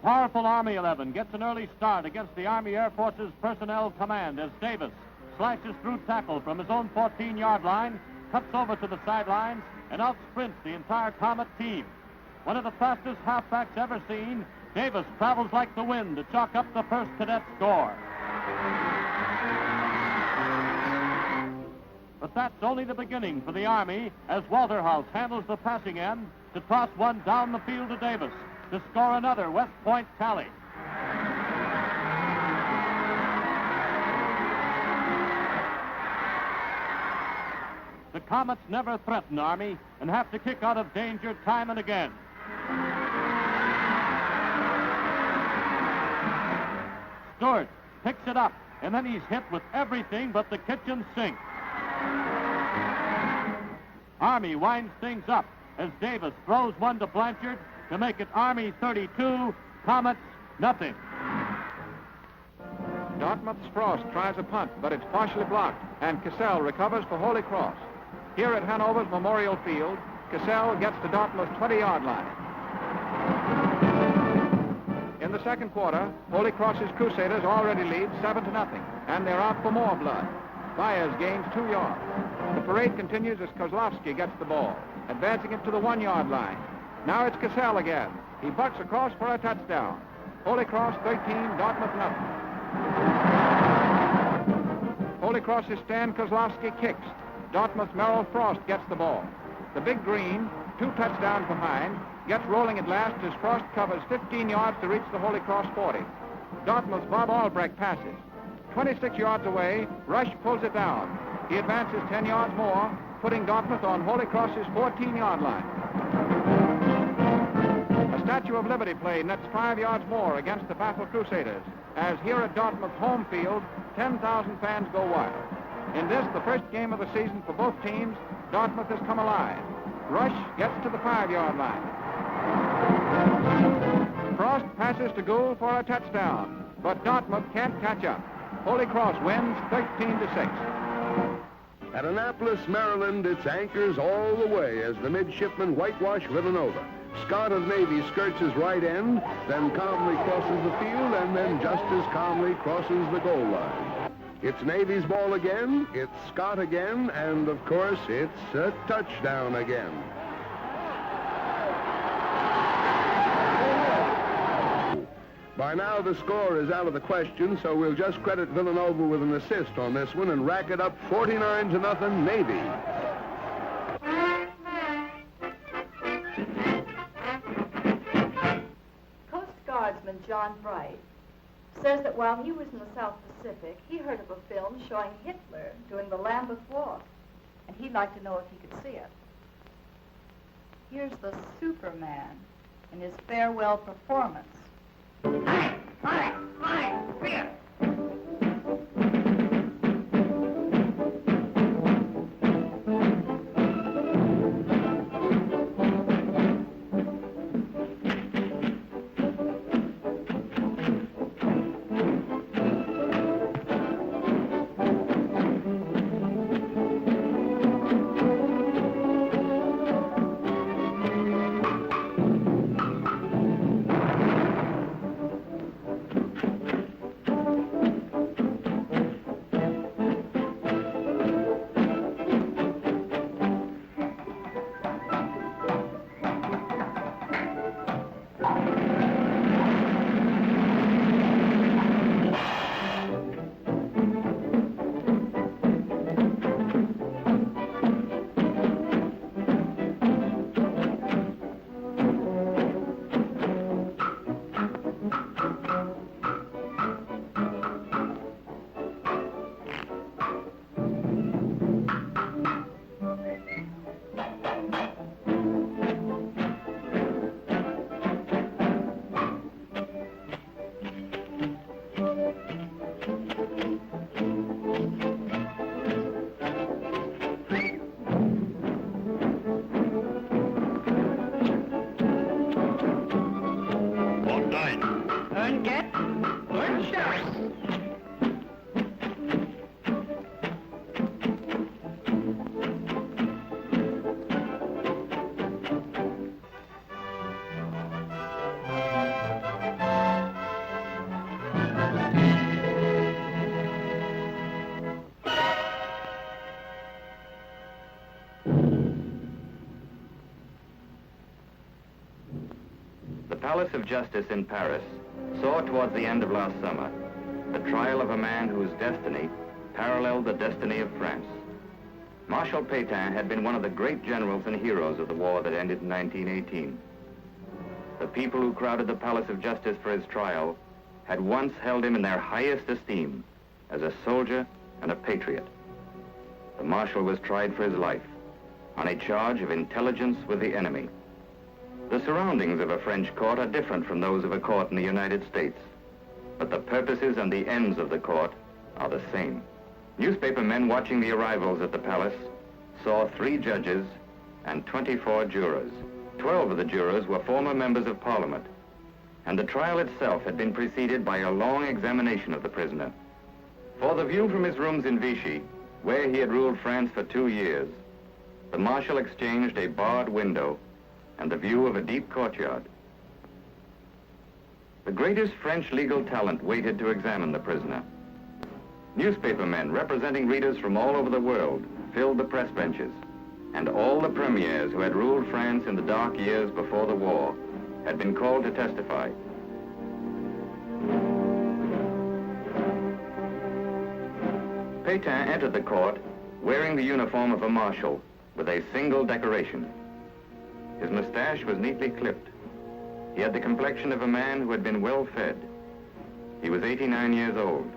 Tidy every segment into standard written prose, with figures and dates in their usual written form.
powerful Army 11 gets an early start against the Army Air Force's personnel command as Davis slashes through tackle from his own 14-yard line, cuts over to the sidelines, and outsprints the entire Comet team. One of the fastest halfbacks ever seen, Davis travels like the wind to chalk up the first cadet score. But that's only the beginning for the Army as Walterhouse handles the passing end to toss one down the field to Davis to score another West Point tally. The Comets never threaten Army and have to kick out of danger time and again. Stewart picks it up, and then he's hit with everything but the kitchen sink. Army winds things up as Davis throws one to Blanchard to make it Army 32, Comets nothing. Dartmouth's Frost tries a punt, but it's partially blocked, and Cassell recovers for Holy Cross. Here at Hanover's Memorial Field, Cassell gets to Dartmouth's 20-yard line. In the second quarter, Holy Cross's Crusaders already lead 7-0, and they're out for more blood. Byers gains 2 yards. The parade continues as Kozlowski gets the ball, advancing it to the 1-yard line. Now it's Cassell again. He bucks across for a touchdown. Holy Cross 13, Dartmouth nothing. Holy Cross's Stan Kozlowski kicks. Dartmouth's Merrill Frost gets the ball. The Big Green, 2 touchdowns behind, gets rolling at last as Frost covers 15 yards to reach the Holy Cross 40. Dartmouth's Bob Albrecht passes. 26 yards away, Rush pulls it down. He advances 10 yards more, putting Dartmouth on Holy Cross's 14-yard line. A Statue of Liberty play nets 5 yards more against the baffled Crusaders, as here at Dartmouth home field, 10,000 fans go wild. In this, the first game of the season for both teams, Dartmouth has come alive. Rush gets to the 5-yard line. Frost passes to Gould for a touchdown, but Dartmouth can't catch up. Holy Cross wins 13-6. At Annapolis, Maryland, it's anchors all the way as the midshipmen whitewash Villanova. Scott of Navy skirts his right end, then calmly crosses the field, and then just as calmly crosses the goal line. It's Navy's ball again, it's Scott again, and of course, it's a touchdown again. By now, the score is out of the question, so we'll just credit Villanova with an assist on this one and rack it up 49-0 Navy. Coast Guardsman John Bright says that while he was in the South Pacific, he heard of a film showing Hitler during the Lambeth Walk, and he'd like to know if he could see it. Here's the Superman in his farewell performance. Fear! Palace of Justice in Paris saw towards the end of last summer the trial of a man whose destiny paralleled the destiny of France. Marshal Pétain had been one of the great generals and heroes of the war that ended in 1918. The people who crowded the Palace of Justice for his trial had once held him in their highest esteem as a soldier and a patriot. The marshal was tried for his life on a charge of intelligence with the enemy. The surroundings of a French court are different from those of a court in the United States, but the purposes and the ends of the court are the same. Newspaper men watching the arrivals at the palace saw 3 judges and 24 jurors. 12 of the jurors were former members of Parliament, and the trial itself had been preceded by a long examination of the prisoner. For the view from his rooms in Vichy, where he had ruled France for 2 years, the marshal exchanged a barred window and the view of a deep courtyard. The greatest French legal talent waited to examine the prisoner. Newspaper men representing readers from all over the world filled the press benches, and all the premiers who had ruled France in the dark years before the war had been called to testify. Pétain entered the court wearing the uniform of a marshal with a single decoration. His mustache was neatly clipped. He had the complexion of a man who had been well fed. He was 89 years old.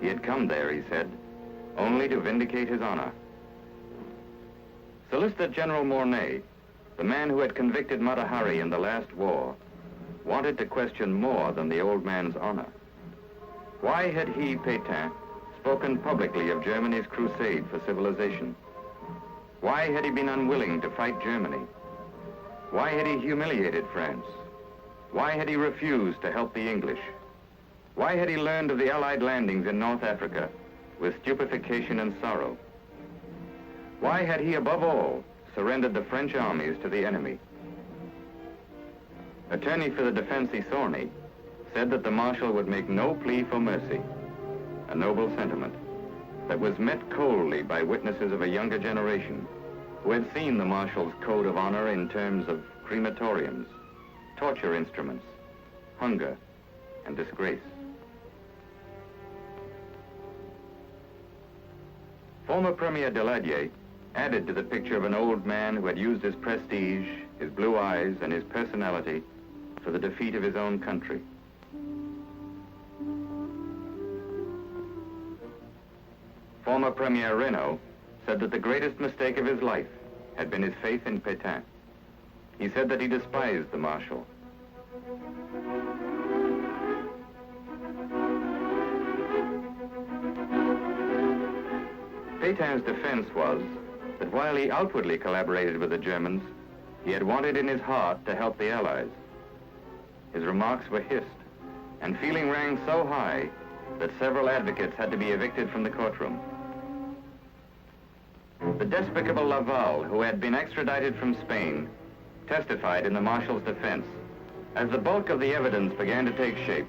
He had come there, he said, only to vindicate his honor. Solicitor General Mornay, the man who had convicted Mata Hari in the last war, wanted to question more than the old man's honor. Why had he, Pétain, spoken publicly of Germany's crusade for civilization? Why had he been unwilling to fight Germany? Why had he humiliated France? Why had he refused to help the English? Why had he learned of the Allied landings in North Africa with stupefaction and sorrow? Why had he, above all, surrendered the French armies to the enemy? Attorney for the defense, Issorny, said that the marshal would make no plea for mercy, a noble sentiment that was met coldly by witnesses of a younger generation who had seen the marshal's code of honor in terms of crematoriums, torture instruments, hunger, and disgrace. Former Premier Daladier added to the picture of an old man who had used his prestige, his blue eyes, and his personality for the defeat of his own country. Former Premier Reynaud said that the greatest mistake of his life had been his faith in Pétain. He said that he despised the marshal. Pétain's defense was that while he outwardly collaborated with the Germans, he had wanted in his heart to help the Allies. His remarks were hissed, and feeling rang so high that several advocates had to be evicted from the courtroom. The despicable Laval, who had been extradited from Spain, testified in the marshal's defense. As the bulk of the evidence began to take shape,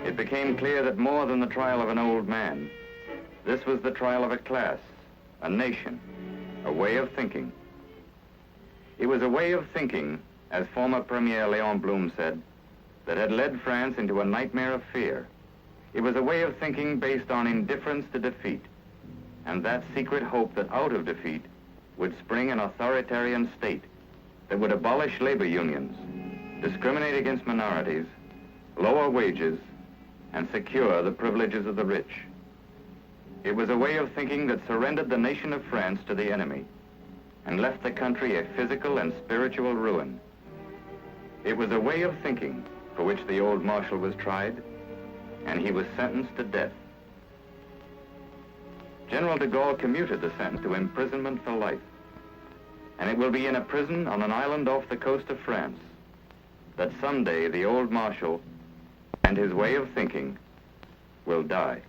it became clear that more than the trial of an old man, this was the trial of a class, a nation, a way of thinking. It was a way of thinking, as former Premier Léon Blum said, that had led France into a nightmare of fear. It was a way of thinking based on indifference to defeat, and that secret hope that out of defeat would spring an authoritarian state that would abolish labor unions, discriminate against minorities, lower wages, and secure the privileges of the rich. It was a way of thinking that surrendered the nation of France to the enemy and left the country a physical and spiritual ruin. It was a way of thinking for which the old marshal was tried, and he was sentenced to death. General de Gaulle commuted the sentence to imprisonment for life, and it will be in a prison on an island off the coast of France that someday the old marshal and his way of thinking will die.